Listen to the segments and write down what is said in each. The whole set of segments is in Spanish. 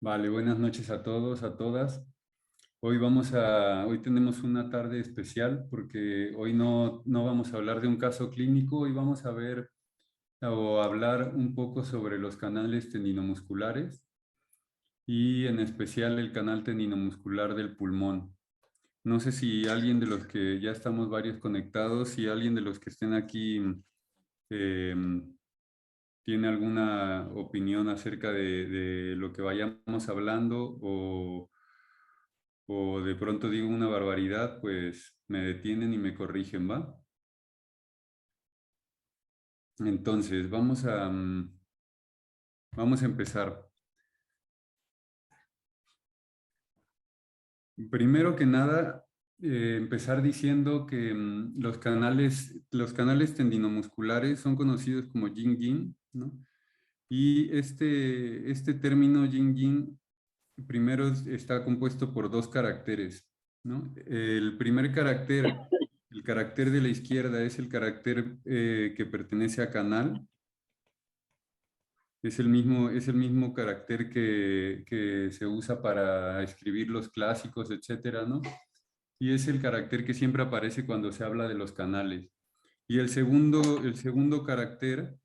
Vale, buenas noches a todos, a todas. Hoy tenemos una tarde especial porque hoy no vamos a hablar de un caso clínico, hoy vamos a ver o hablar un poco sobre los canales tendinomusculares y en especial el canal tendinomuscular del pulmón. No sé si alguien de los que ya estamos varios conectados, si alguien de los que estén aquí eh, tiene alguna opinión acerca de lo que vayamos hablando o de pronto digo una barbaridad, pues me detienen y me corrigen, ¿va? Entonces, vamos a empezar. Primero que nada, empezar diciendo que los canales tendinomusculares son conocidos como yin-yin, ¿no? Y este término yin-yin primero está compuesto por dos caracteres, ¿no? El primer carácter, el carácter de la izquierda es el carácter que pertenece a canal, es el mismo carácter que se usa para escribir los clásicos, etcétera, ¿no? Y es el carácter que siempre aparece cuando se habla de los canales. Y el segundo carácter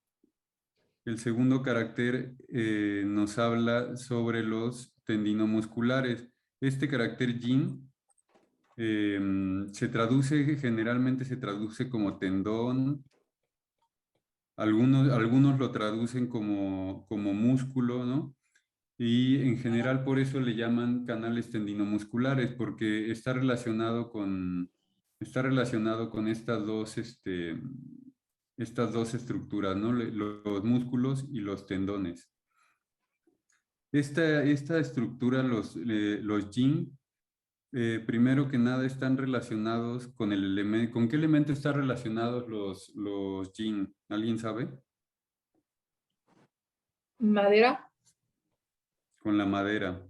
nos habla sobre los tendinomusculares. Este carácter yin generalmente se traduce como tendón, algunos lo traducen como músculo, ¿no? Y en general por eso le llaman canales tendinomusculares, porque está relacionado con estas dos estructuras, ¿no? Los músculos y los tendones. Esta estructura, los yin, primero que nada están relacionados con el elemento. ¿Con qué elemento están relacionados los yin? ¿Alguien sabe? Madera. Con la madera.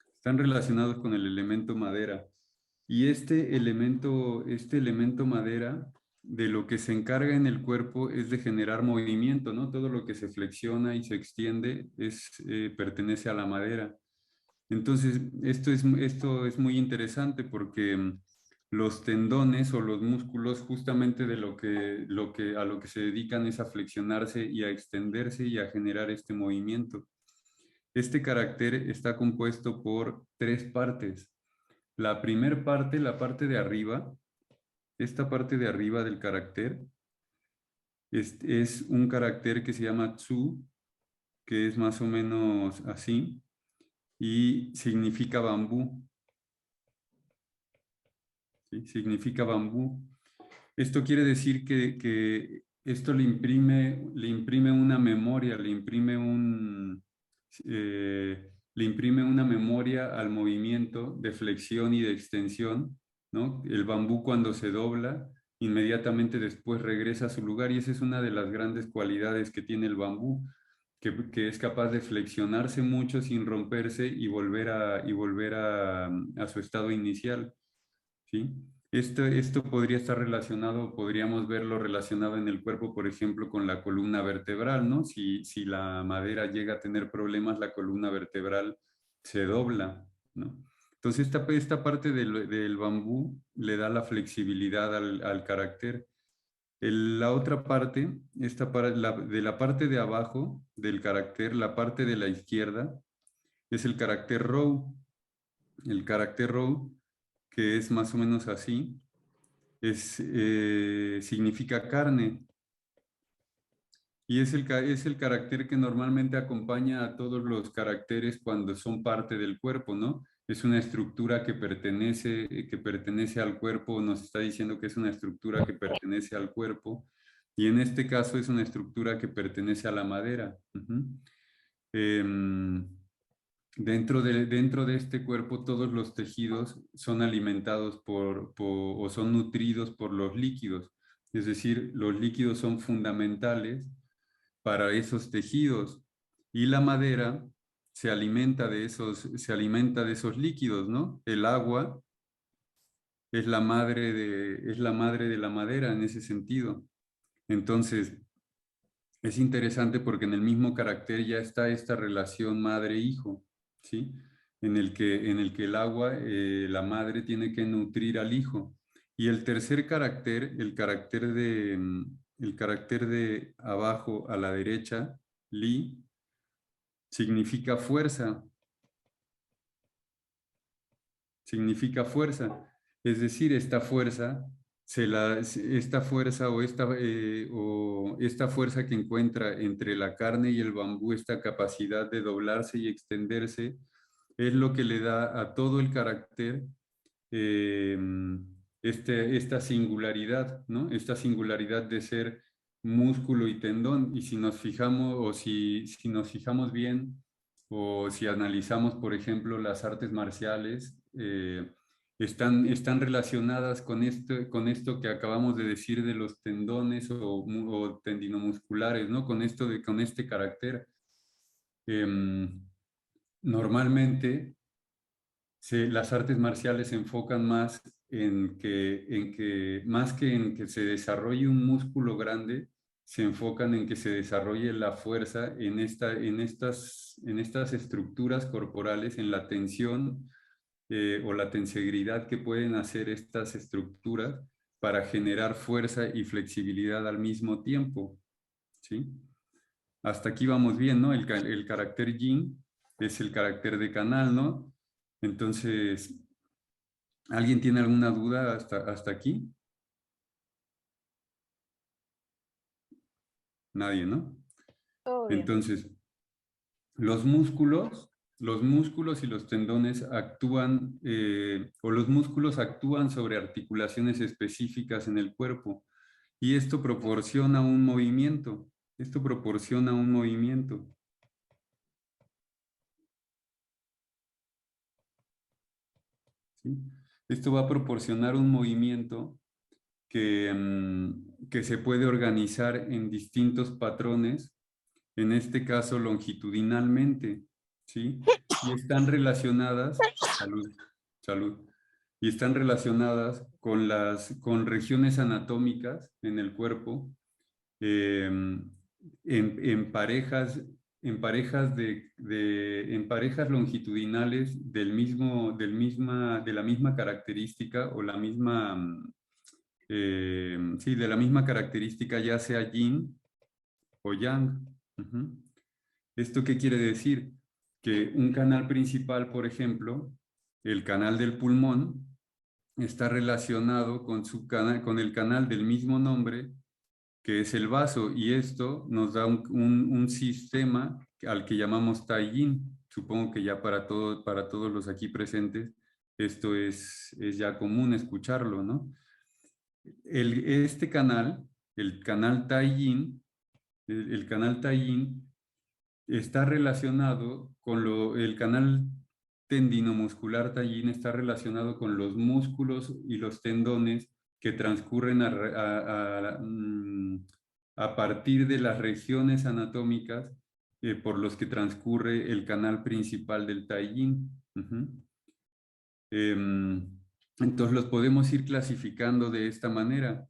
Están relacionados con el elemento madera. Y este elemento madera, de lo que se encarga en el cuerpo es de generar movimiento, ¿no? Todo lo que se flexiona y se extiende pertenece a la madera. Entonces, esto es muy interesante porque los tendones o los músculos justamente a lo que se dedican es a flexionarse y a extenderse y a generar este movimiento. Este carácter está compuesto por tres partes. La primera parte, la parte de arriba, esta parte de arriba del carácter, es un carácter que se llama tsu, que es más o menos así, y significa bambú. ¿Sí? Significa bambú. Esto quiere decir que esto le imprime una memoria, le imprime una memoria al movimiento de flexión y de extensión, ¿no? El bambú cuando se dobla, inmediatamente después regresa a su lugar y esa es una de las grandes cualidades que tiene el bambú, que es capaz de flexionarse mucho sin romperse y volver a su estado inicial. ¿Sí? Esto podría estar relacionado, podríamos verlo relacionado en el cuerpo, por ejemplo, con la columna vertebral, ¿no? Si la madera llega a tener problemas, la columna vertebral se dobla, ¿no? Entonces, esta parte del bambú le da la flexibilidad al carácter. La otra parte, de la parte de abajo del carácter, la parte de la izquierda, es el carácter row. El carácter row, que es más o menos así, significa carne y es el carácter que normalmente acompaña a todos los caracteres cuando son parte del cuerpo, ¿no? Es una estructura que pertenece al cuerpo, nos está diciendo que es una estructura que pertenece al cuerpo y en este caso es una estructura que pertenece a la madera. Ujú. Em, Dentro de este cuerpo, todos los tejidos son alimentados o son nutridos por los líquidos. Es decir, los líquidos son fundamentales para esos tejidos y la madera se alimenta de esos líquidos, ¿no? El agua es la madre de la madera en ese sentido. Entonces, es interesante porque en el mismo carácter ya está esta relación madre-hijo, ¿sí? En el que el agua, la madre tiene que nutrir al hijo. Y el tercer carácter, el carácter de abajo a la derecha, li, significa fuerza, significa fuerza. Es decir, esta fuerza, esta fuerza o esta fuerza que encuentra entre la carne y el bambú, esta capacidad de doblarse y extenderse, es lo que le da a todo el carácter eh, esta singularidad, ¿no? Esta singularidad de ser músculo y tendón. Y si nos fijamos, o si nos fijamos bien, o si analizamos, por ejemplo, las artes marciales, están relacionadas con esto que acabamos de decir de los tendones o tendinomusculares, ¿no? Con este carácter. Em, Normalmente las artes marciales se enfocan más más que en que se desarrolle un músculo grande, se enfocan en que se desarrolle la fuerza en estas estructuras corporales, en la tensión o la tensegridad que pueden hacer estas estructuras para generar fuerza y flexibilidad al mismo tiempo, ¿sí? Hasta aquí vamos bien, ¿no? El carácter yin es el carácter de canal, ¿no? Entonces, ¿alguien tiene alguna duda hasta aquí? Nadie, ¿no? Todo bien. Entonces, los músculos, los músculos y los tendones actúan, o los músculos actúan sobre articulaciones específicas en el cuerpo y esto proporciona un movimiento. Esto proporciona un movimiento, ¿sí? Esto va a proporcionar un movimiento que se puede organizar en distintos patrones, en este caso longitudinalmente, ¿sí? Y están relacionadas, salud, salud, y están relacionadas con regiones anatómicas en el cuerpo, eh, en parejas, en parejas longitudinales de la misma característica o la misma, sí, de la misma característica, ya sea yin o yang. Ujú. ¿Esto qué quiere decir? Que un canal principal, por ejemplo, el canal del pulmón, está relacionado con el canal del mismo nombre, que es el vaso, y esto nos da un sistema al que llamamos Tai Yin. Supongo que ya para todos los aquí presentes, esto es ya común escucharlo, ¿no? Este canal, el canal Tai Yin, el canal Tai Yin está relacionado el canal tendinomuscular tallín está relacionado con los músculos y los tendones que transcurren a partir de las regiones anatómicas por los que transcurre el canal principal del tallín. Entonces los podemos ir clasificando de esta manera.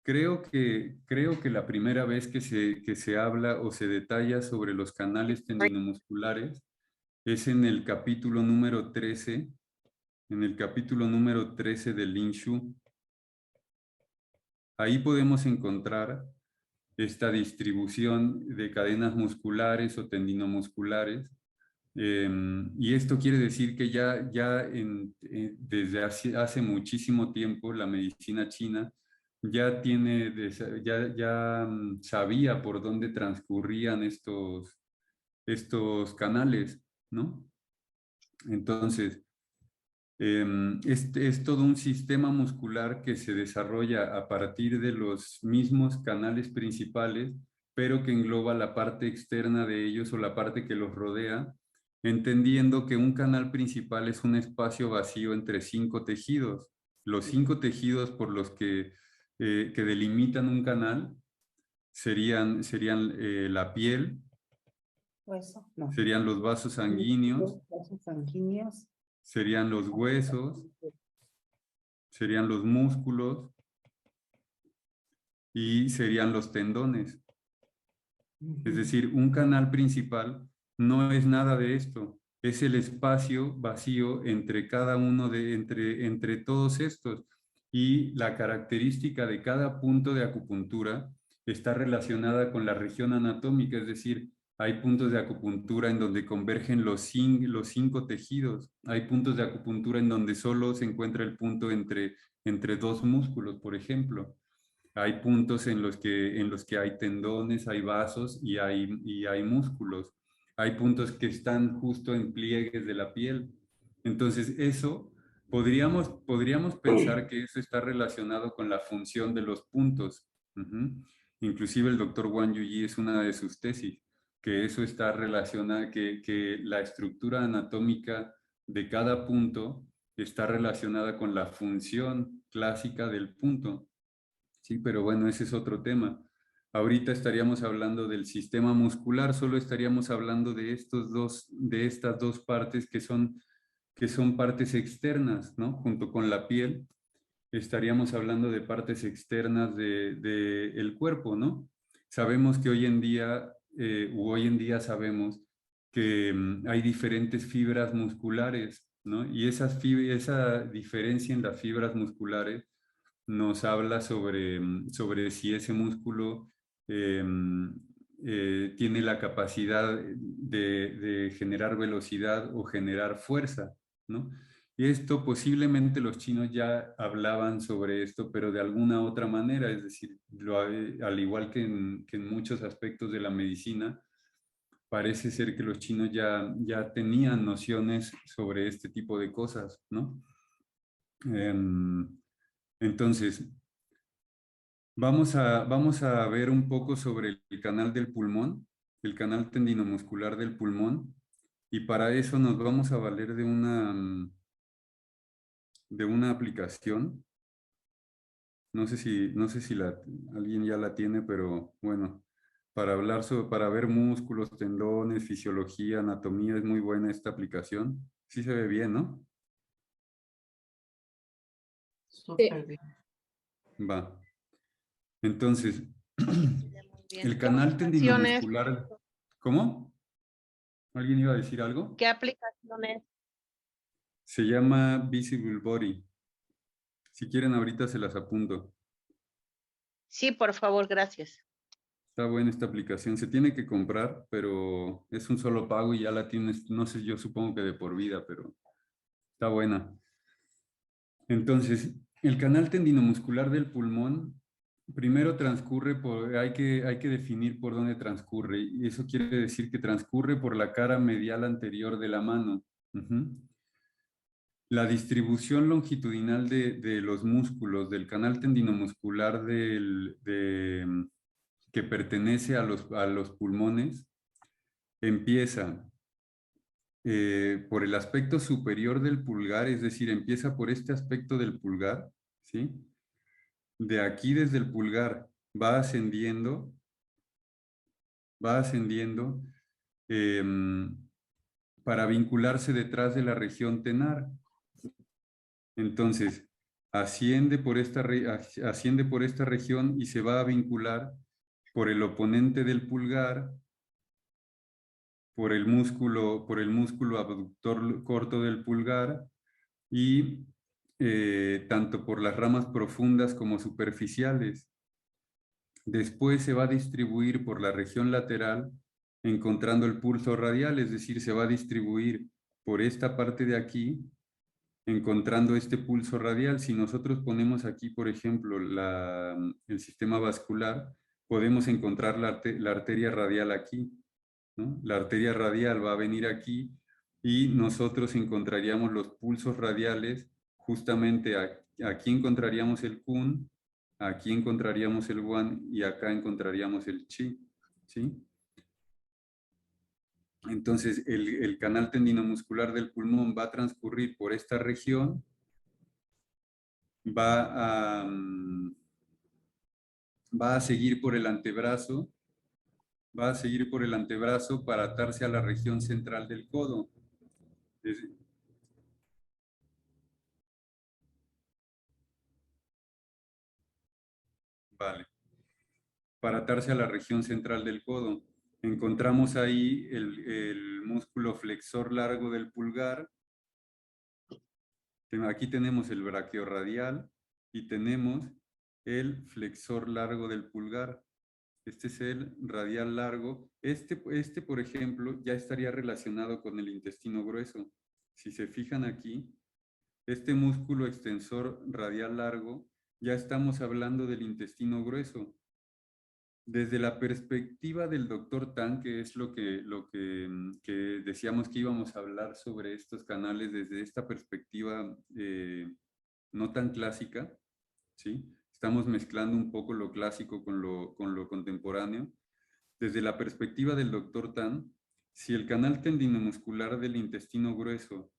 Creo que la primera vez que se habla o se detalla sobre los canales tendinomusculares es en el capítulo número 13 del Lin Shu. Ahí podemos encontrar esta distribución de cadenas musculares o tendinomusculares. Y esto quiere decir que desde hace muchísimo tiempo la medicina china ya sabía por dónde transcurrían estos canales, ¿no? Entonces, es todo un sistema muscular que se desarrolla a partir de los mismos canales principales, pero que engloba la parte externa de ellos o la parte que los rodea, entendiendo que un canal principal es un espacio vacío entre 5 tejidos. Los 5 tejidos que delimitan un canal serían la piel, Hueso, no. serían los vasos sanguíneos, Los vasos sanguíneos. serían los huesos, serían los músculos y serían los tendones. Es decir, un canal principal no es nada de esto, es el espacio vacío entre cada uno entre todos estos. Y la característica de cada punto de acupuntura está relacionada con la región anatómica, es decir, hay puntos de acupuntura en donde convergen los cinco tejidos, hay puntos de acupuntura en donde solo se encuentra el punto entre dos músculos, por ejemplo. Hay puntos en los que hay tendones, hay vasos y hay músculos. Hay puntos que están justo en pliegues de la piel. Entonces, eso podríamos pensar que eso está relacionado con la función de los puntos. Ujú. Inclusive el doctor Wang Yuyi es una de sus tesis, que eso está relacionado, que la estructura anatómica de cada punto está relacionada con la función clásica del punto. Sí, pero bueno, ese es otro tema. Ahorita estaríamos hablando del sistema muscular, solo estaríamos hablando de de estas dos partes que son partes externas, ¿no? Junto con la piel, estaríamos hablando de partes externas de el cuerpo, ¿no? Sabemos que hoy en día sabemos que hay diferentes fibras musculares, ¿no? Y esa diferencia en las fibras musculares nos habla sobre si ese músculo eh, tiene la capacidad de generar velocidad o generar fuerza, ¿no? Y esto posiblemente los chinos ya hablaban sobre esto, pero de alguna otra manera, es decir, al igual que en muchos aspectos de la medicina, parece ser que los chinos ya tenían nociones sobre este tipo de cosas, ¿no? Entonces, vamos a ver un poco sobre el canal del pulmón, el canal tendinomuscular del pulmón, y para eso nos vamos a valer de una aplicación. No sé si alguien ya la tiene, pero bueno, para ver músculos, tendones, fisiología, anatomía, es muy buena esta aplicación. Sí se ve bien, ¿no? Súper bien. Va. Entonces, Sí, se ve muy bien. el ¿Qué canal aplicaciones? tendinomuscular, ¿cómo? ¿Alguien iba a decir algo? ¿Qué aplicaciones? Se llama Visible Body. Si quieren, ahorita se las apunto. Sí, por favor, gracias. Está buena esta aplicación. Se tiene que comprar, pero es un solo pago y ya la tienes, no sé, yo supongo que de por vida, pero está buena. Entonces, el canal tendinomuscular del pulmón primero transcurre hay que definir por dónde transcurre. Y eso quiere decir que transcurre por la cara medial anterior de la mano. Ujú. La distribución longitudinal de los músculos del canal tendinomuscular que pertenece a a los pulmones empieza por el aspecto superior del pulgar, es decir, empieza por este aspecto del pulgar, ¿sí? De aquí desde el pulgar va ascendiendo em, para vincularse detrás de la región tenar. Entonces, asciende por esta región y se va a vincular por el oponente del pulgar, por el músculo abductor corto del pulgar y tanto por las ramas profundas como superficiales. Después se va a distribuir por la región lateral, encontrando el pulso radial, es decir, se va a distribuir por esta parte de aquí, encontrando este pulso radial. Si nosotros ponemos aquí, por ejemplo, el sistema vascular, podemos encontrar la arteria radial aquí, ¿no? La arteria radial va a venir aquí y nosotros encontraríamos los pulsos radiales, justamente aquí encontraríamos el Kun, aquí encontraríamos el Wan y acá encontraríamos el Chi, ¿sí? Entonces, el canal tendinomuscular del pulmón va a transcurrir por esta región, va a, va a seguir por el antebrazo, va a seguir por el antebrazo para atarse a la región central del codo. Vale. Para atarse a la región central del codo. encontramos ahí el músculo flexor largo del pulgar. Aquí tenemos el braquiorradial y tenemos el flexor largo del pulgar. Este es el radial largo. Este, por ejemplo, ya estaría relacionado con el intestino grueso. Si se fijan aquí, este músculo extensor radial largo, ya estamos hablando del intestino grueso. Desde la perspectiva del doctor Tan, que es que decíamos que íbamos a hablar sobre estos canales desde esta perspectiva no tan clásica, ¿sí? Estamos mezclando un poco lo clásico con lo contemporáneo. Desde la perspectiva del doctor Tan, si el canal tendinomuscular del intestino grueso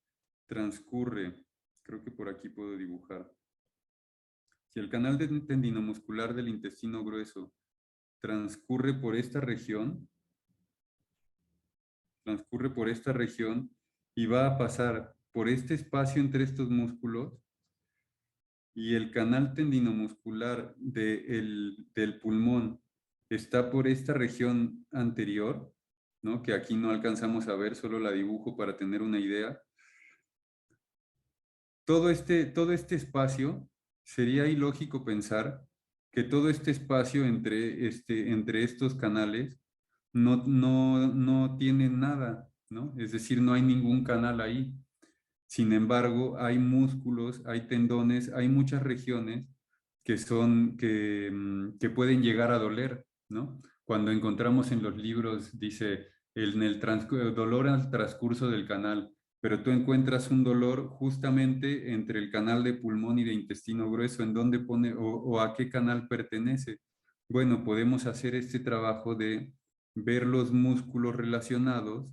transcurre, creo que por aquí puedo dibujar, si el canal tendinomuscular del intestino grueso transcurre por esta región y va a pasar por este espacio entre estos músculos, y el canal tendinomuscular del pulmón está por esta región anterior, ¿no? Que aquí no alcanzamos a ver, solo la dibujo para tener una idea. Todo este espacio, sería ilógico pensar que todo este espacio entre estos canales no tiene nada, ¿no? Es decir, no hay ningún canal ahí. Sin embargo, hay músculos, hay tendones, hay muchas regiones que pueden llegar a doler, ¿no? Cuando encontramos en los libros, dice, dolor al transcurso del canal, pero tú encuentras un dolor justamente entre el canal de pulmón y de intestino grueso, ¿en dónde pone o a qué canal pertenece? Bueno, podemos hacer este trabajo de ver los músculos relacionados,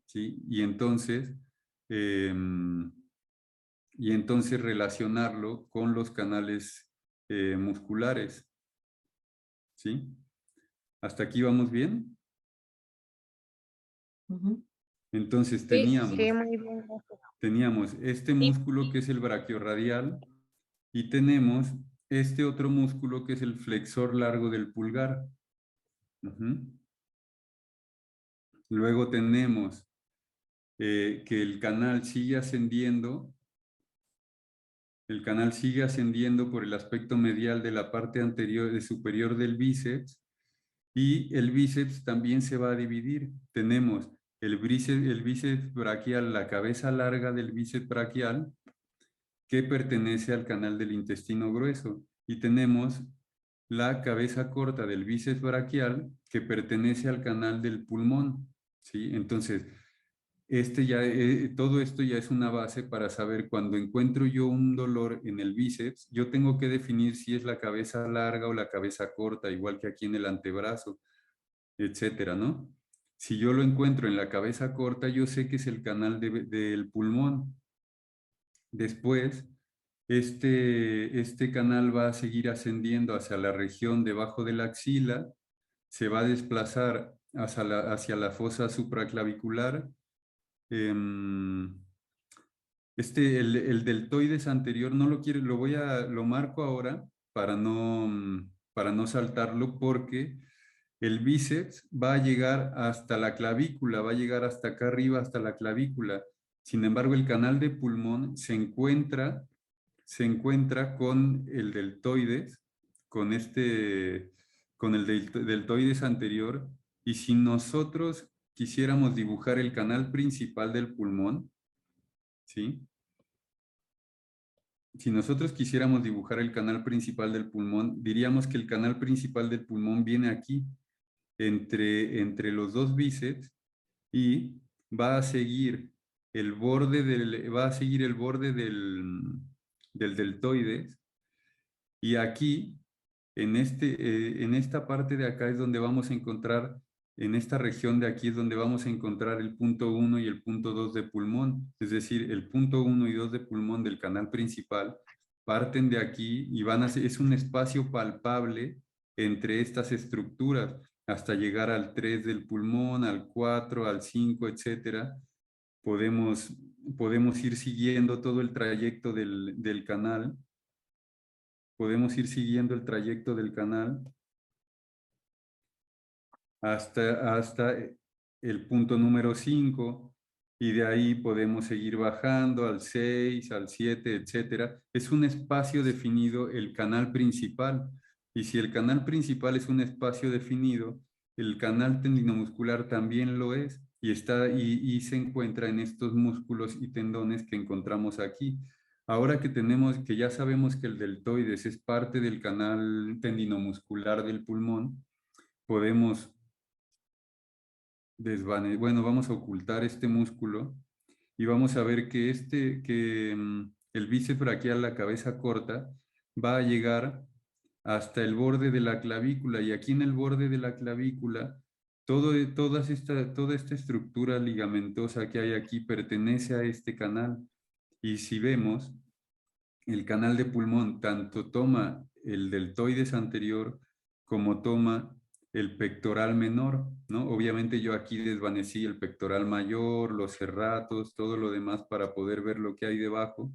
¿sí? Y entonces relacionarlo con los canales musculares, ¿sí? ¿Hasta aquí vamos bien? Entonces Sí, teníamos, sí, muy bien. teníamos este Sí, músculo que es el braquiorradial y tenemos este otro músculo que es el flexor largo del pulgar. Luego tenemos que el canal sigue ascendiendo. El canal sigue ascendiendo por el aspecto medial de la parte anterior, superior del bíceps, y el bíceps también se va a dividir. Tenemos el bíceps braquial, la cabeza larga del bíceps braquial, que pertenece al canal del intestino grueso, y tenemos la cabeza corta del bíceps braquial, que pertenece al canal del pulmón, ¿sí? Entonces, todo esto ya es una base para saber cuando encuentro yo un dolor en el bíceps, yo tengo que definir si es la cabeza larga o la cabeza corta, igual que aquí en el antebrazo, etcétera, ¿no? Si yo lo encuentro en la cabeza corta, yo sé que es el canal del pulmón. Después, este canal va a seguir ascendiendo hacia la región debajo de la axila, se va a desplazar hacia la fosa supraclavicular. El deltoides anterior no lo quiero, lo marco ahora para no saltarlo, porque el bíceps va a llegar hasta la clavícula, va a llegar hasta acá arriba, hasta la clavícula. Sin embargo, el canal de pulmón se encuentra con el deltoides, con el deltoides anterior, y si nosotros quisiéramos dibujar el canal principal del pulmón, ¿sí? Si nosotros quisiéramos dibujar el canal principal del pulmón, diríamos que el canal principal del pulmón viene aquí, entre los dos bíceps, y va a seguir el borde del deltoides, y aquí, en esta parte de acá es donde vamos a encontrar, en esta región de aquí es donde vamos a encontrar el punto 1 y el punto 2 de pulmón, es decir, el punto 1 y 2 de pulmón del canal principal parten de aquí y es un espacio palpable entre estas estructuras hasta llegar al 3 del pulmón, al 4, al 5, etcétera. Podemos ir siguiendo todo el trayecto del canal. Podemos ir siguiendo el trayecto del canal hasta el punto número 5, y de ahí podemos seguir bajando al 6, al 7, etcétera. Es un espacio definido el canal principal, y si el canal principal es un espacio definido, el canal tendinomuscular también lo es, y se encuentra en estos músculos y tendones que encontramos aquí. Ahora que ya sabemos que el deltoides es parte del canal tendinomuscular del pulmón, podemos bueno, vamos a ocultar este músculo y vamos a ver que el bíceps braquial, la cabeza corta, va a llegar hasta el borde de la clavícula, y aquí en el borde de la clavícula, toda esta estructura ligamentosa que hay aquí pertenece a este canal. Y si vemos, el canal de pulmón tanto toma el deltoides anterior como toma el pectoral menor, ¿no? Obviamente yo aquí desvanecí el pectoral mayor, los serratos, todo lo demás para poder ver lo que hay debajo,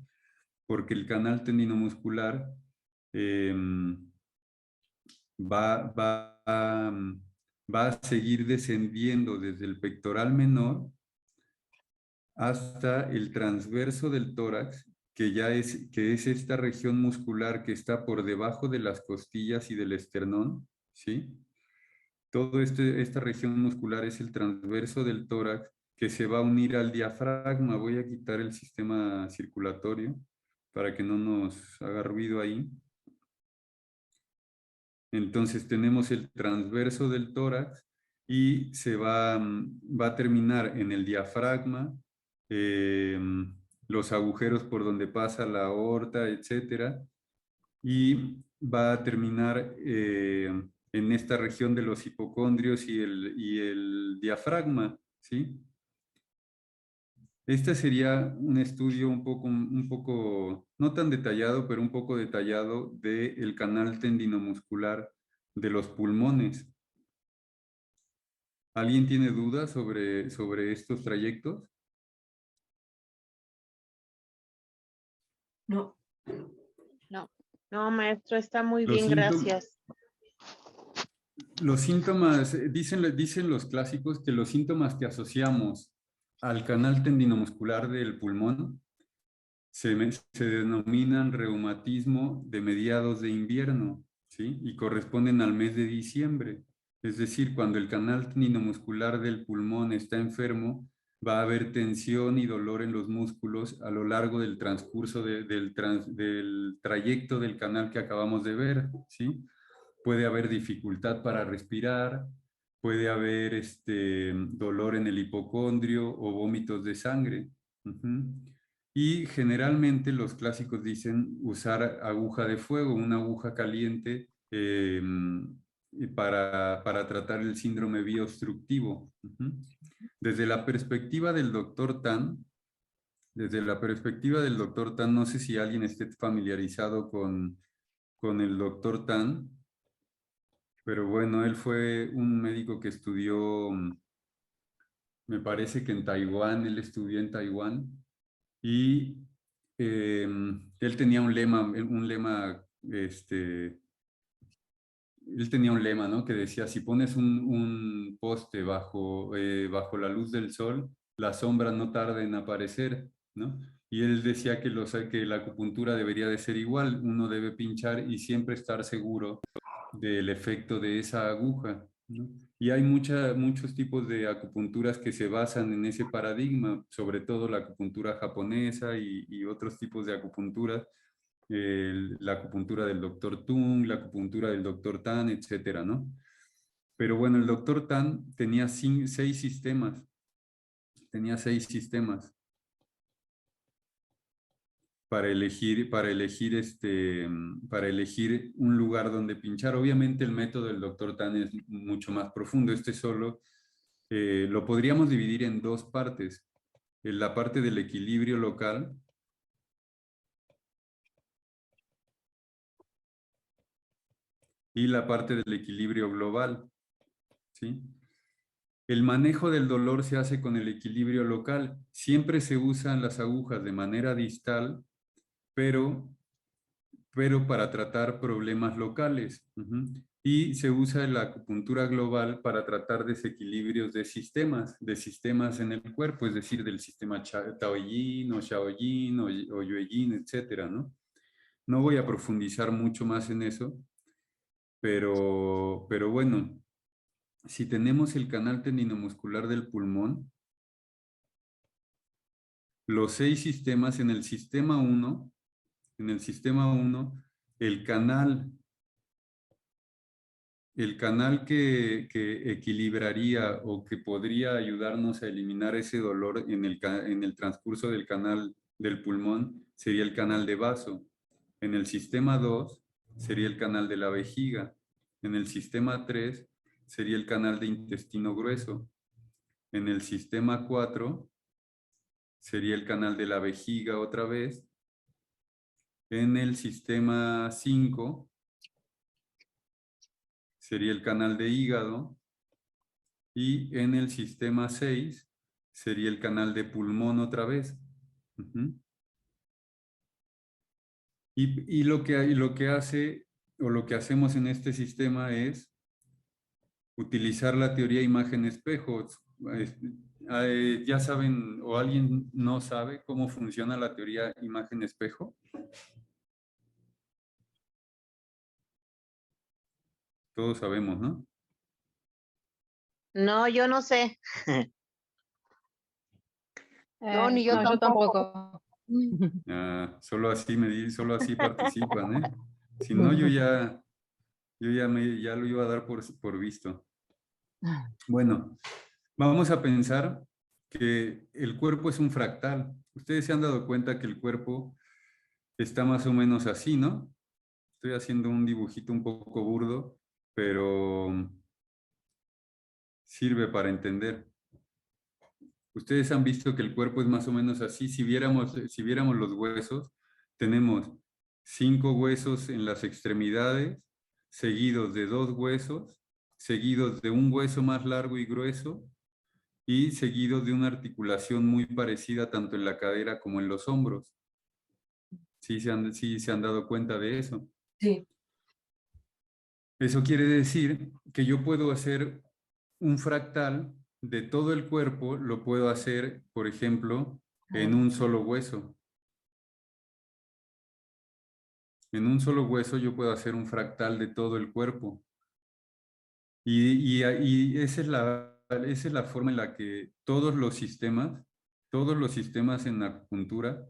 porque el canal tendinomuscular eh, va a seguir descendiendo desde el pectoral menor hasta el transverso del tórax, que es esta región muscular que está por debajo de las costillas y del esternón, ¿sí? Esta región muscular es el transverso del tórax, que se va a unir al diafragma. Voy a quitar el sistema circulatorio para que no nos haga ruido ahí. Entonces tenemos el transverso del tórax y va a terminar en el diafragma, eh, los agujeros por donde pasa la aorta, etcétera, y va a terminar en esta región de los hipocondrios y el diafragma, ¿sí? Este sería un estudio un poco, no tan detallado, pero un poco detallado del canal tendinomuscular de los pulmones. ¿Alguien tiene dudas sobre estos trayectos? No. No, no, maestro, está muy Los bien, gracias. Los síntomas, dicen los clásicos que los síntomas que asociamos al canal tendinomuscular del pulmón se denominan reumatismo de mediados de invierno, ¿sí? Y corresponden al mes de diciembre. Es decir, cuando el canal tendinomuscular del pulmón está enfermo, va a haber tensión y dolor en los músculos a lo largo del transcurso del trayecto del canal que acabamos de ver, ¿sí? Puede haber dificultad para respirar, puede haber dolor en el hipocondrio o vómitos de sangre. Y generalmente los clásicos dicen usar aguja de fuego, una aguja caliente para tratar el síndrome bioobstructivo. Desde la perspectiva del doctor Tan, no sé si alguien esté familiarizado con el doctor Tan, pero bueno, él fue un médico que estudió, me parece que en Taiwán, él estudió en Taiwán, y él tenía él tenía un lema, ¿no? Que decía, si pones un poste bajo la luz del sol, las sombras no tardan en aparecer, ¿no? Y él decía que la acupuntura debería de ser igual, uno debe pinchar y siempre estar seguro del efecto de esa aguja, ¿no? Y hay muchos tipos de acupunturas que se basan en ese paradigma, sobre todo la acupuntura japonesa y otros tipos de acupunturas, la acupuntura del doctor Tung, la acupuntura del doctor Tan, etcétera, ¿no? Pero bueno, el doctor Tan tenía seis sistemas para elegir un lugar donde pinchar. Obviamente el método del doctor Tan es mucho más profundo. Lo podríamos dividir en dos partes. En la parte del equilibrio local y la parte del equilibrio global, ¿sí? El manejo del dolor se hace con el equilibrio local. Siempre se usan las agujas de manera distal, pero pero para tratar problemas locales. Y se usa la acupuntura global para tratar desequilibrios de sistemas en el cuerpo, es decir, del sistema Taoyin o Shaoyin o Yueyin, etcétera, ¿no? No voy a profundizar mucho más en eso, pero bueno, si tenemos el canal tendinomuscular del pulmón, los 6 sistemas en el sistema 1, el canal que equilibraría o que podría ayudarnos a eliminar ese dolor en el transcurso del canal del pulmón sería el canal de vaso. En el sistema 2 sería el canal de la vejiga. En el sistema 3 sería el canal de intestino grueso. En el sistema 4 sería el canal de la vejiga otra vez. En el sistema 5 sería el canal de hígado. Y en el sistema 6 sería el canal de pulmón otra vez. Y lo que hace o lo que hacemos en este sistema es utilizar la teoría imagen-espejo. Ya saben, o alguien no sabe cómo funciona la teoría imagen-espejo. Todos sabemos, ¿no? No, yo no sé. No, ni yo No, yo tampoco. tampoco. Solo así participan, ¿eh? Si no, yo ya lo iba a dar por visto. Bueno, vamos a pensar que el cuerpo es un fractal. Ustedes se han dado cuenta que el cuerpo está más o menos así, ¿no? Estoy haciendo un dibujito un poco burdo, pero sirve para entender. Ustedes han visto que el cuerpo es más o menos así. Si viéramos los huesos, tenemos 5 huesos en las extremidades, seguidos de 2 huesos, seguidos de un hueso más largo y grueso, y seguidos de una articulación muy parecida tanto en la cadera como en los hombros. ¿Sí se han dado cuenta de eso? Sí. Eso quiere decir que yo puedo hacer un fractal de todo el cuerpo, lo puedo hacer, por ejemplo, en un solo hueso. En un solo hueso yo puedo hacer un fractal de todo el cuerpo. Y esa es la forma en la que todos los sistemas en acupuntura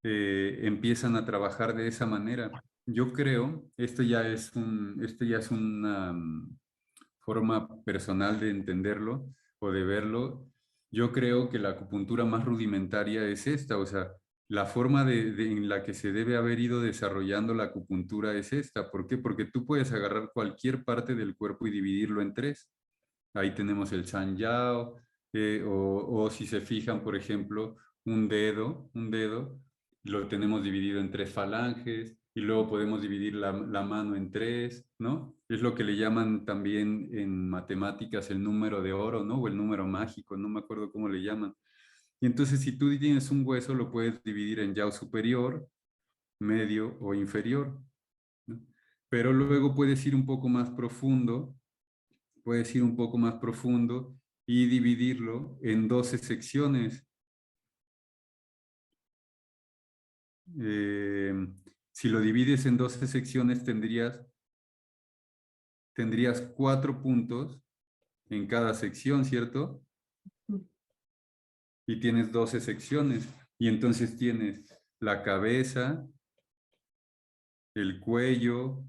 empiezan a trabajar de esa manera. Yo creo, esto ya es una forma personal de entenderlo o de verlo. Yo creo que la acupuntura más rudimentaria es esta, o sea, la forma en la que se debe haber ido desarrollando la acupuntura es esta. ¿Por qué? Porque tú puedes agarrar cualquier parte del cuerpo y dividirlo en 3. Ahí tenemos el Shan Yao, o si se fijan, por ejemplo, un dedo, lo tenemos dividido en 3 falanges, y luego podemos dividir la mano en 3, ¿no? Es lo que le llaman también en matemáticas el número de oro, ¿no? O el número mágico, no me acuerdo cómo le llaman. Y entonces si tú tienes un hueso, lo puedes dividir en yao superior, medio o inferior, ¿no? Pero luego puedes ir un poco más profundo, y dividirlo en 12 secciones. Si lo divides en 12 secciones, tendrías 4 puntos en cada sección, ¿cierto? Y tienes 12 secciones. Y entonces tienes la cabeza, el cuello,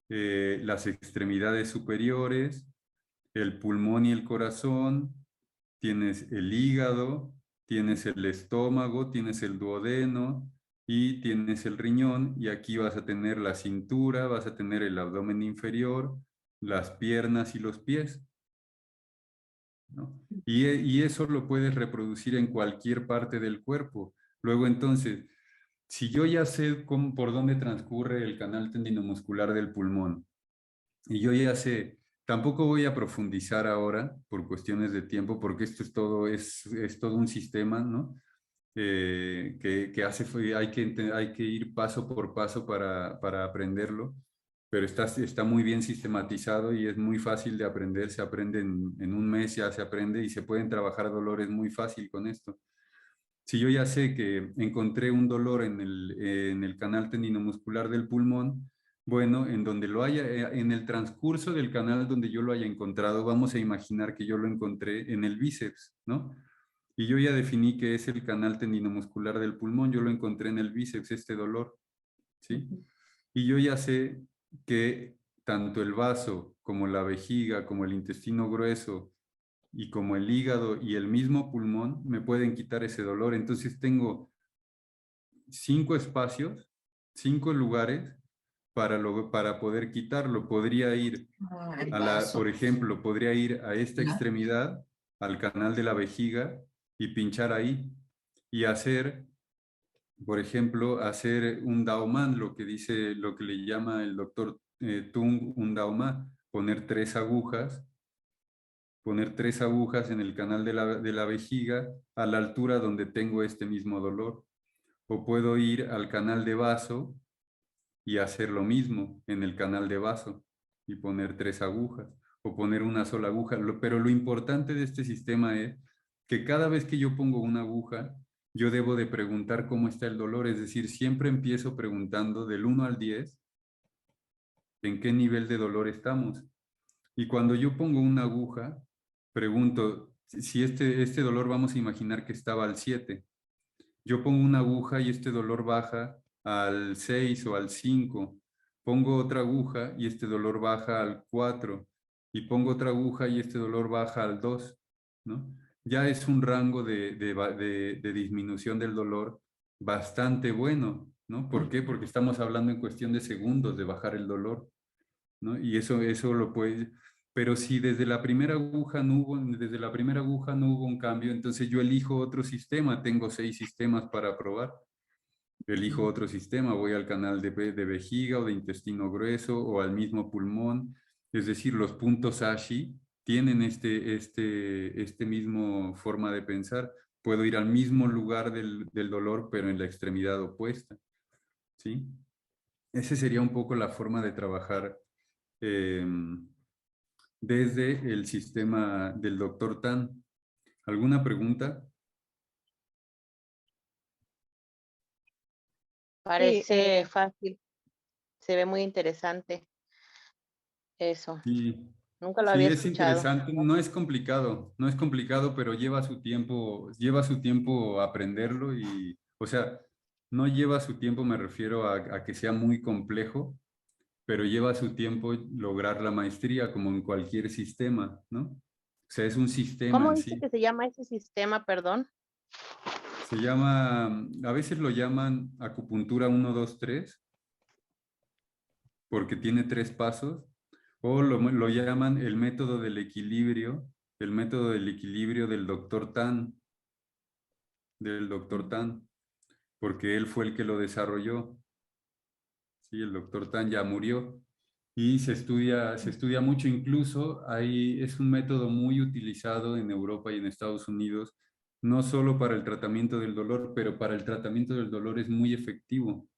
las extremidades superiores, el pulmón y el corazón, tienes el hígado, tienes el estómago, tienes el duodeno y tienes el riñón, y aquí vas a tener la cintura, vas a tener el abdomen inferior, las piernas y los pies, ¿no? Y eso lo puedes reproducir en cualquier parte del cuerpo. Luego entonces, si yo ya sé por dónde transcurre el canal tendinomuscular del pulmón, y yo ya sé, tampoco voy a profundizar ahora por cuestiones de tiempo, porque esto es todo un sistema, ¿no? hay que ir paso por paso para aprenderlo, pero está muy bien sistematizado y es muy fácil de aprender. Se aprende en un mes, ya se aprende y se pueden trabajar dolores muy fácil con esto. Si yo ya sé que encontré un dolor en el canal tendinomuscular del pulmón, bueno, en donde lo haya, en el transcurso del canal donde yo lo haya encontrado, vamos a imaginar que yo lo encontré en el bíceps, ¿no? Y yo ya definí que es el canal tendinomuscular del pulmón, yo lo encontré en el bíceps, este dolor, ¿sí? Ujú. Y yo ya sé que tanto el vaso como la vejiga, como el intestino grueso y como el hígado y el mismo pulmón me pueden quitar ese dolor. Entonces tengo 5 espacios, 5 lugares para poder quitarlo. Podría ir El por vaso. ejemplo, podría ir a esta extremidad, al canal de la vejiga y pinchar ahí y hacer, por ejemplo, hacer un Daoman, lo que le llama el doctor Tung un Daoman, poner 3 agujas en el canal de la vejiga a la altura donde tengo este mismo dolor. O puedo ir al canal de vaso y hacer lo mismo en el canal de vaso y poner 3 agujas o poner una sola aguja. Pero lo importante de este sistema es que cada vez que yo pongo una aguja, yo debo de preguntar cómo está el dolor. Es decir, siempre empiezo preguntando del 1 al 10 en qué nivel de dolor estamos. Y cuando yo pongo una aguja, pregunto si este dolor vamos a imaginar que estaba al 7. Yo pongo una aguja y este dolor baja al 6 o al 5. Pongo otra aguja y este dolor baja al 4. Y pongo otra aguja y este dolor baja al 2, ¿no? Ya es un rango de disminución del dolor bastante bueno, ¿no? ¿Por qué? Porque estamos hablando en cuestión de segundos de bajar el dolor, ¿no? Y eso lo puede... Pero si desde la primera aguja no hubo un cambio, entonces yo elijo otro sistema. Tengo 6 sistemas para probar. Elijo otro sistema, voy al canal de vejiga o de intestino grueso o al mismo pulmón. Es decir, los puntos ASHI tienen este mismo forma de pensar. Puedo ir al mismo lugar del dolor, pero en la extremidad opuesta, ¿sí? Esa sería un poco la forma de trabajar desde el sistema del doctor Tan. ¿Alguna pregunta? Sí, Parece fácil, se ve muy interesante eso. Sí, Nunca lo sí, había es escuchado. interesante. No es complicado, pero lleva su tiempo aprenderlo y, o sea, no lleva su tiempo, me refiero a que sea muy complejo, pero lleva su tiempo lograr la maestría, como en cualquier sistema, ¿no? O sea, es un sistema ¿Cómo en dice sí. que se llama ese sistema, perdón? Se llama, a veces lo llaman acupuntura 1, 2, 3 porque tiene 3 pasos, o lo llaman el método del equilibrio del doctor Tan, porque él fue el que lo desarrolló. Sí, el doctor Tan ya murió y se estudia mucho, incluso es un método muy utilizado en Europa y en Estados Unidos, no solo para el tratamiento del dolor, pero para el tratamiento del dolor es muy efectivo,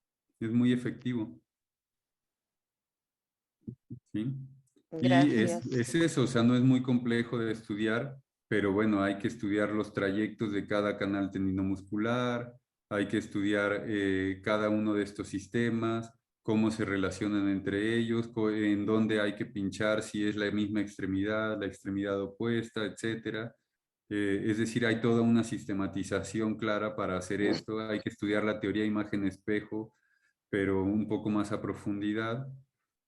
¿sí? Y Gracias. es eso, o sea, no es muy complejo de estudiar, pero bueno, hay que estudiar los trayectos de cada canal tendinomuscular, hay que estudiar cada uno de estos sistemas, cómo se relacionan entre ellos, en dónde hay que pinchar, si es la misma extremidad, la extremidad opuesta, etcétera. Es decir, hay toda una sistematización clara para hacer esto, hay que estudiar la teoría imagen-espejo, pero un poco más a profundidad.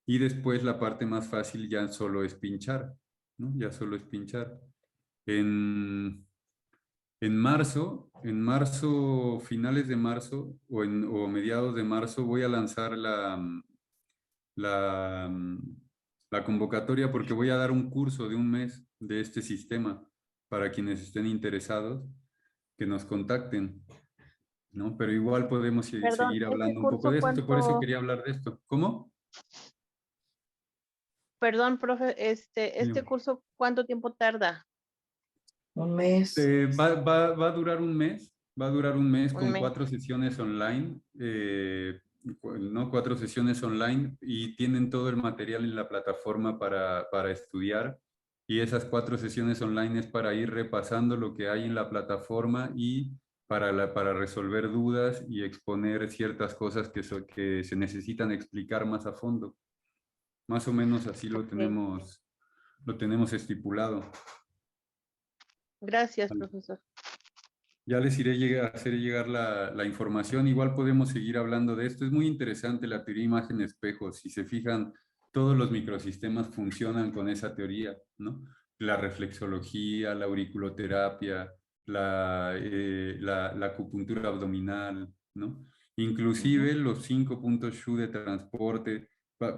Y después la parte más fácil ya solo es pinchar, ¿no? Ya solo es pinchar. En, en marzo, finales de marzo o mediados de marzo, voy a lanzar la, la convocatoria porque voy a dar un curso de un mes de este sistema para quienes estén interesados, que nos contacten, ¿no? Pero igual podemos Perdón, seguir ¿este hablando un poco curso de esto, por eso cuánto? quería hablar de esto. ¿Cómo? Perdón, profe, Sí. este curso ¿cuánto tiempo tarda? Un mes. Va a durar un mes, Va a durar un mes Un con mes. 4 sesiones online, ¿no? 4 sesiones online y tienen todo el material en la plataforma para estudiar. Y esas 4 sesiones online es para ir repasando lo que hay en la plataforma y para resolver dudas y exponer ciertas cosas que se necesitan explicar más a fondo. Más o menos así Ok. lo tenemos estipulado. Gracias, profesor. Ya les iré a hacer llegar la información. Igual podemos seguir hablando de esto. Es muy interesante la teoría imagen-espejo. Si se fijan, todos los microsistemas funcionan con esa teoría, ¿no? La reflexología, la auriculoterapia, la acupuntura abdominal, ¿no? Inclusive los 5 puntos Shu de transporte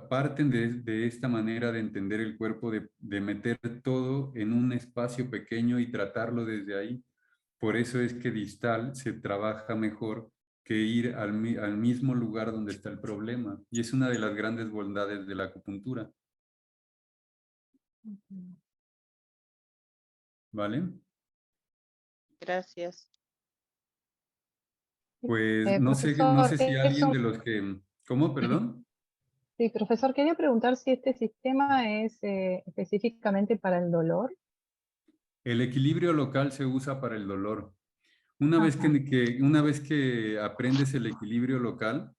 parten de esta manera de entender el cuerpo, de meter todo en un espacio pequeño y tratarlo desde ahí. Por eso es que distal se trabaja mejor que ir al mismo lugar donde está el problema. Y es una de las grandes bondades de la acupuntura. ¿Vale? Gracias. Pues no sé Profesor, si alguien de los que... ¿Cómo? Perdón. sí, profesor, quería preguntar si este sistema es específicamente para el dolor. El equilibrio local se usa para el dolor. Una vez Ajá. una vez que aprendes el equilibrio local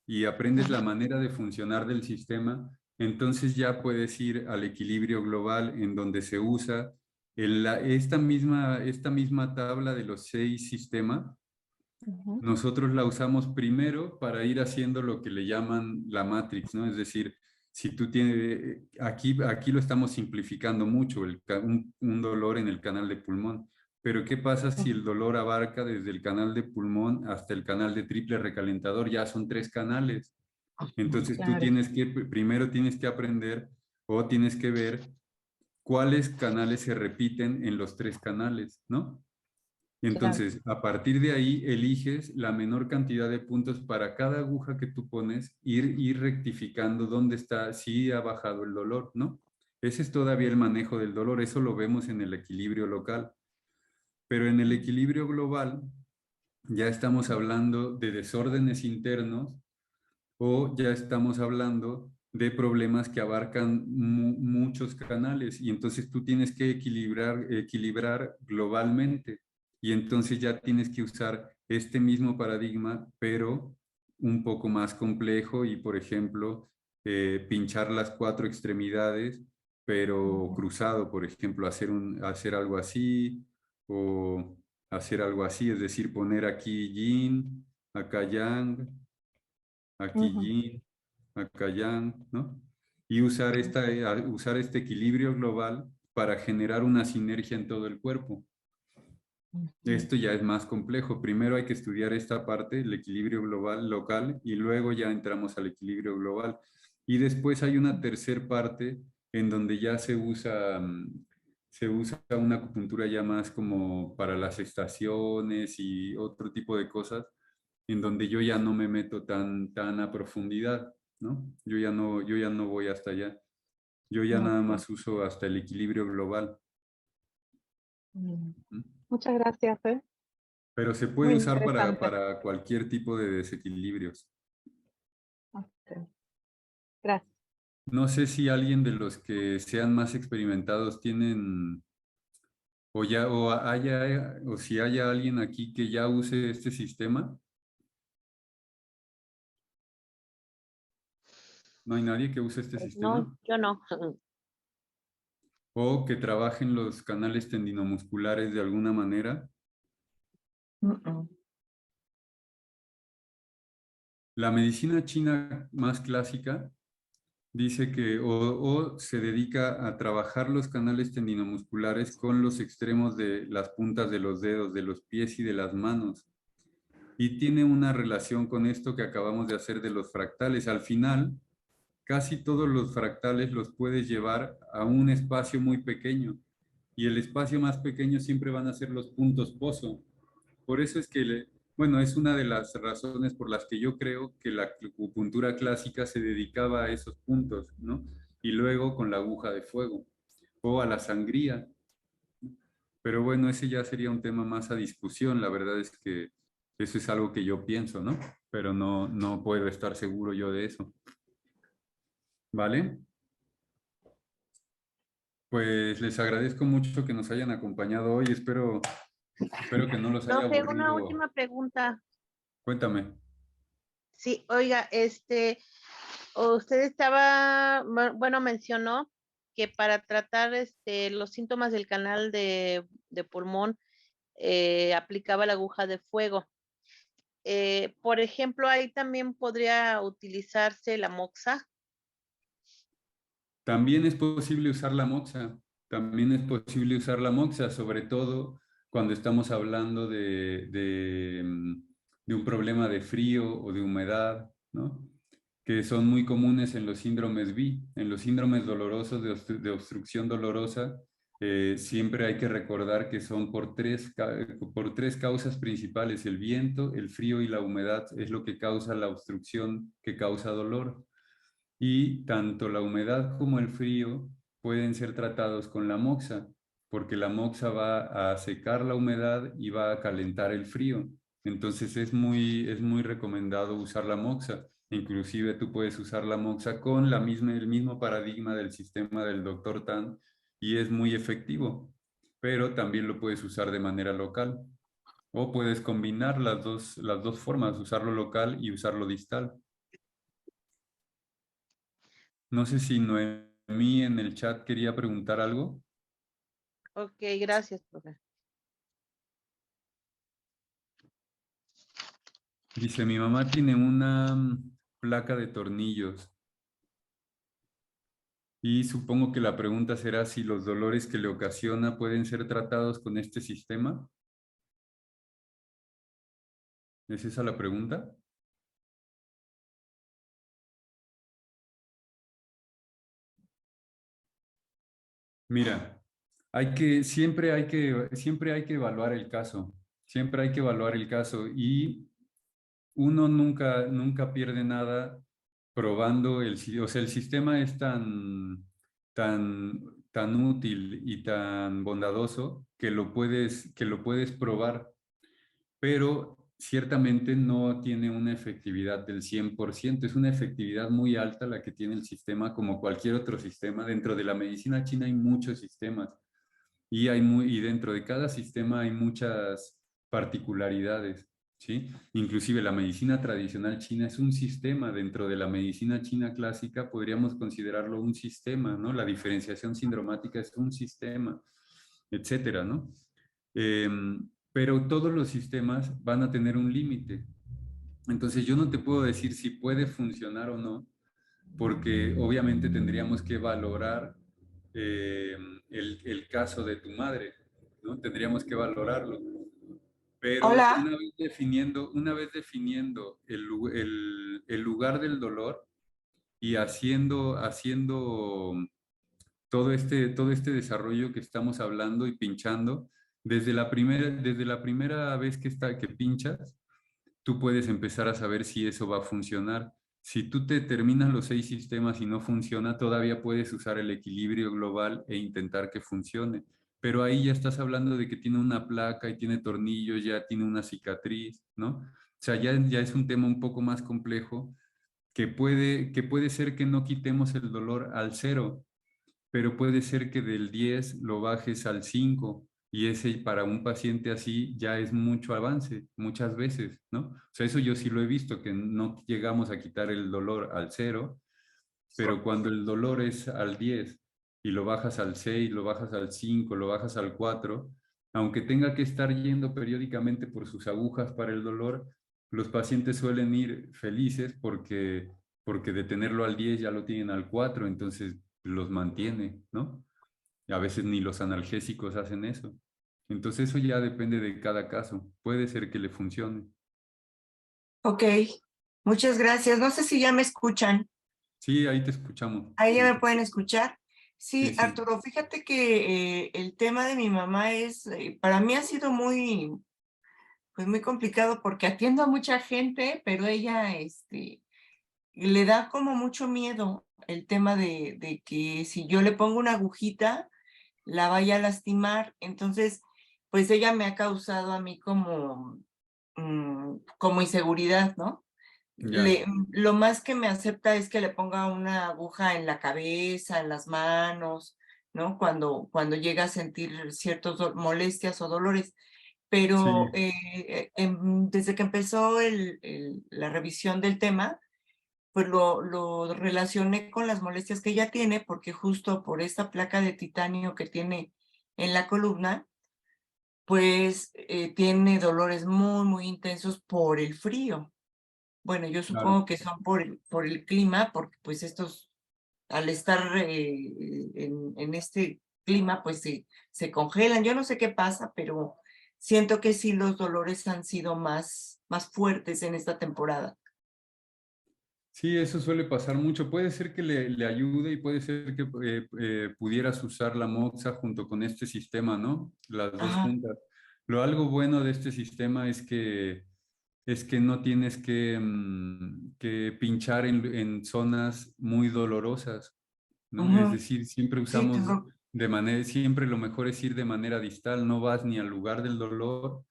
y aprendes la manera de funcionar del sistema, entonces ya puedes ir al equilibrio global en donde se usa esta misma tabla de los 6 sistemas. Ujú. Nosotros la usamos primero para ir haciendo lo que le llaman la matrix, ¿no? Es decir, si tú tienes, aquí lo estamos simplificando mucho, un dolor en el canal de pulmón. Pero ¿qué pasa si el dolor abarca desde el canal de pulmón hasta el canal de triple recalentador? Ya son 3 canales. Entonces tú Claro, primero tienes que aprender o tienes que ver cuáles canales se repiten en los 3 canales, ¿no? claro. Entonces, a partir de ahí, eliges la menor cantidad de puntos para cada aguja que tú pones, ir rectificando dónde está, si ha bajado el dolor, ¿no? Ese es todavía el manejo del dolor, eso lo vemos en el equilibrio local. Pero en el equilibrio global, ya estamos hablando de desórdenes internos o ya estamos hablando de problemas que abarcan muchos canales y entonces tú tienes que equilibrar globalmente y entonces ya tienes que usar este mismo paradigma, pero un poco más complejo y, por ejemplo, pinchar las 4 extremidades, pero cruzado, por ejemplo, hacer algo así o hacer algo así, es decir, poner aquí yin, acá yang, aquí Ujú. yin, acá yang, ¿no? Y usar este equilibrio global para generar una sinergia en todo el cuerpo. Ujú. Esto ya es más complejo. Primero hay que estudiar esta parte, el equilibrio global local, y luego ya entramos al equilibrio global. Y después hay una tercer parte en donde ya se usa una acupuntura ya más como para las estaciones y otro tipo de cosas, en donde yo ya no me meto tan a profundidad, ¿no? Yo ya no voy hasta allá. Yo ya nada Ok. más uso hasta el equilibrio global. Mm. ¿Mm? Muchas gracias, Pero se puede muy usar interesante. para cualquier tipo de desequilibrios. Ok. Gracias. No sé si alguien de los que sean más experimentados tienen, o si haya alguien aquí que ya use este sistema. ¿No hay nadie que use este sistema? No, yo no. O que trabaje en los canales tendinomusculares de alguna manera. Mm. La medicina china más clásica dice que o se dedica a trabajar los canales tendinomusculares con los extremos de las puntas de los dedos, de los pies y de las manos. Y tiene una relación con esto que acabamos de hacer de los fractales. Al final, casi todos los fractales los puedes llevar a un espacio muy pequeño. Y el espacio más pequeño siempre van a ser los puntos pozo. Por eso es que, bueno, es una de las razones por las que yo creo que la acupuntura clásica se dedicaba a esos puntos, ¿no? Y luego con la aguja de fuego o a la sangría. Pero bueno, ese ya sería un tema más a discusión. La verdad es que eso es algo que yo pienso, ¿no? Pero no puedo estar seguro yo de eso. ¿Vale? Pues les agradezco mucho que nos hayan acompañado hoy. Espero que no los haya Profe, una aburrido. última pregunta. Cuéntame. Sí, oiga, usted estaba, bueno, mencionó que para tratar los síntomas del canal de pulmón aplicaba la aguja de fuego. Por ejemplo, ahí también podría utilizarse la moxa. También es posible usar la moxa. También es posible usar la moxa, sobre todo cuando estamos hablando de un problema de frío o de humedad, ¿no? Que son muy comunes en los síndromes B, en los síndromes dolorosos de obstrucción dolorosa. Siempre hay que recordar que son por por tres causas principales: el viento, el frío y la humedad es lo que causa la obstrucción que causa dolor. Y tanto la humedad como el frío pueden ser tratados con la moxa, porque la moxa va a secar la humedad y va a calentar el frío. Entonces es muy recomendado usar la moxa. Inclusive tú puedes usar la moxa con el mismo paradigma del sistema del Dr. Tan y es muy efectivo, pero también lo puedes usar de manera local. O puedes combinar las dos formas, usarlo local y usarlo distal. No sé si Noemí en el chat quería preguntar algo. Ok, gracias, profe. Dice, mi mamá tiene una placa de tornillos y supongo que la pregunta será si los dolores que le ocasiona pueden ser tratados con este sistema. ¿Es esa la pregunta? Mira, siempre hay que evaluar el caso. Siempre hay que evaluar el caso y uno nunca pierde nada probando o sea, el sistema es tan útil y tan bondadoso que lo puedes probar, pero ciertamente no tiene una efectividad del 100%. Es una efectividad muy alta la que tiene el sistema, como cualquier otro sistema. Dentro de la medicina china hay muchos sistemas y dentro de cada sistema hay muchas particularidades, ¿sí? Inclusive la medicina tradicional china es un sistema. Dentro de la medicina china clásica podríamos considerarlo un sistema, ¿no? La diferenciación sindromática es un sistema, etcétera, ¿no? Pero todos los sistemas van a tener un límite. Entonces yo no te puedo decir si puede funcionar o no, porque obviamente tendríamos que valorar eh, caso de tu madre, ¿no? Tendríamos que valorarlo. Pero Hola. una vez definiendo el lugar del dolor y haciendo todo este desarrollo que estamos hablando y pinchando, desde la primera vez que pinchas, tú puedes empezar a saber si eso va a funcionar. Si tú te terminas los 6 sistemas y no funciona, todavía puedes usar el equilibrio global e intentar que funcione. Pero ahí ya estás hablando de que tiene una placa y tiene tornillos, ya tiene una cicatriz, ¿no? O sea, ya es un tema un poco más complejo que puede ser que no quitemos el dolor al 0, pero puede ser que del 10 lo bajes al 5 y ese para un paciente así ya es mucho avance, muchas veces, ¿no? O sea, eso yo sí lo he visto, que no llegamos a quitar el dolor al 0, pero cuando el dolor es al 10 y lo bajas al 6, lo bajas al 5, lo bajas al 4, aunque tenga que estar yendo periódicamente por sus agujas para el dolor, los pacientes suelen ir felices porque de tenerlo al 10 ya lo tienen al 4, entonces los mantiene, ¿no? Y a veces ni los analgésicos hacen eso. Entonces eso ya depende de cada caso. Puede ser que le funcione. Ok, muchas gracias. No sé si ya me escuchan. Sí, ahí te escuchamos. Ahí ya me pueden escuchar. Sí, Sí, sí. Arturo, fíjate que el tema de mi mamá para mí ha sido pues muy complicado porque atiendo a mucha gente, pero ella, le da como mucho miedo el tema de que si yo le pongo una agujita, la vaya a lastimar. Entonces, pues ella me ha causado a mí como inseguridad, ¿no? Ya. Lo más que me acepta es que le ponga una aguja en la cabeza, en las manos, ¿no? Cuando llega a sentir ciertas molestias o dolores. Pero Sí, desde que empezó la revisión del tema, pues lo relacioné con las molestias que ella tiene, porque justo por esta placa de titanio que tiene en la columna, pues tiene dolores muy, muy intensos por el frío. Bueno, yo claro. supongo que son por el clima, porque pues estos, al estar en este clima, pues se congelan. Yo no sé qué pasa, pero siento que sí los dolores han sido más fuertes en esta temporada. Sí, eso suele pasar mucho. Puede ser que le ayude y puede ser que pudieras usar la Moxa junto con este sistema, ¿no? Las dos Ajá. juntas. Lo algo bueno de este sistema es que no tienes que pinchar en zonas muy dolorosas, ¿no? Es Ujú. decir, siempre Sí, usamos siempre lo mejor es ir de manera distal, no vas ni al lugar del dolor,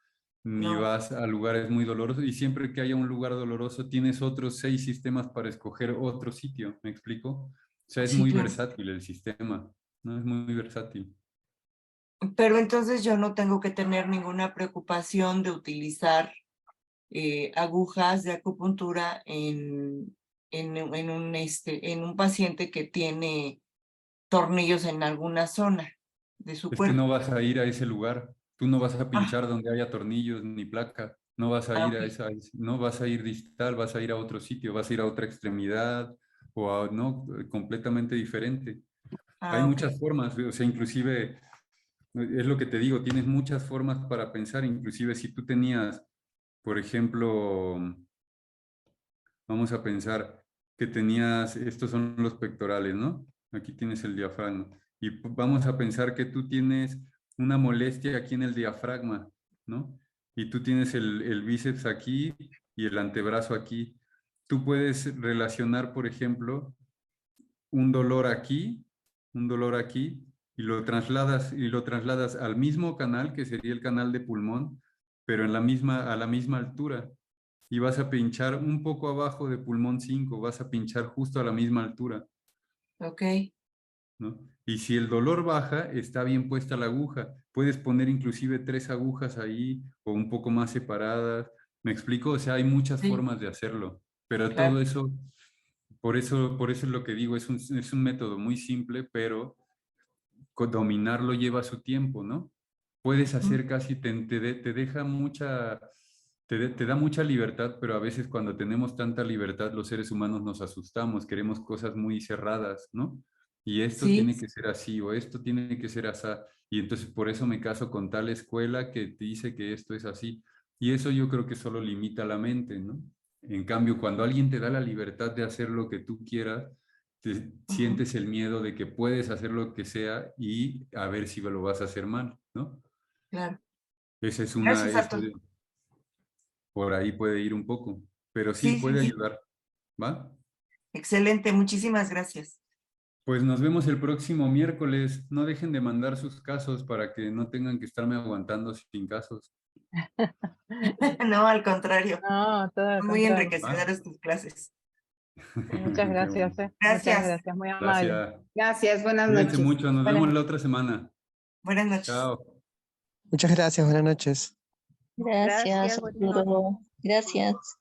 ni no, vas a lugares muy dolorosos, y siempre que haya un lugar doloroso tienes otros 6 sistemas para escoger otro sitio, ¿me explico? O sea, es sí, muy claro. versátil el sistema, ¿no? Es muy versátil. Pero entonces yo no tengo que tener ninguna preocupación de utilizar agujas de acupuntura en un paciente que tiene tornillos en alguna zona de su Es que cuerpo. no vas a ir a ese lugar, tú no vas a Ah, pinchar donde haya tornillos ni placa, no vas a ir ok. a no vas a ir distal, vas a ir a otro sitio, vas a ir a otra extremidad o a, no, completamente diferente. Hay Ah, ok. muchas formas, o sea, inclusive, es lo que te digo, tienes muchas formas para pensar, inclusive si tú tenías, por ejemplo, vamos a pensar que tenías, estos son los pectorales, ¿no? Aquí tienes el diafragma. Y vamos a pensar que tú tienes una molestia aquí en el diafragma, ¿no? Y tú tienes el bíceps aquí y el antebrazo aquí. Tú puedes relacionar, por ejemplo, un dolor aquí, y lo trasladas al mismo canal, que sería el canal de pulmón, pero en a la misma altura. Y vas a pinchar un poco abajo de pulmón 5, vas a pinchar justo a la misma altura, Ok. ¿no? Y si el dolor baja, está bien puesta la aguja. Puedes poner inclusive 3 agujas ahí o un poco más separadas. ¿Me explico? O sea, hay muchas Sí, formas de hacerlo, pero todo claro. eso, por eso es lo que digo, es un método muy simple, pero dominarlo lleva su tiempo, ¿no? Puedes Mm, hacer casi, te deja te da mucha libertad, pero a veces cuando tenemos tanta libertad, los seres humanos nos asustamos, queremos cosas muy cerradas, ¿no? Y esto sí, tiene que ser así o esto tiene que ser así. Y entonces por eso me caso con tal escuela que te dice que esto es así. Y eso yo creo que solo limita la mente, ¿no? En cambio, cuando alguien te da la libertad de hacer lo que tú quieras, ujú, sientes el miedo de que puedes hacer lo que sea y a ver si lo vas a hacer mal, ¿no? claro. Esa es Gracias, Arturo. por ahí puede ir un poco, pero sí Sí, sí, puede sí. ayudar, ¿va? Excelente. Muchísimas gracias. Pues nos vemos el próximo miércoles. No dejen de mandar sus casos para que no tengan que estarme aguantando sin casos, No, al contrario. No, todo al Muy contrario. ¿va? enriquecedoras tus clases. Sí, muchas Qué bueno. gracias, muchas Gracias. gracias, muy amable. Gracias. Gracias, buenas Cuídense noches. mucho. Nos vemos Buenas, la otra semana. Buenas noches. Chao. Muchas gracias, buenas noches. Gracias, Gracias, buenas noches. Arturo. Gracias.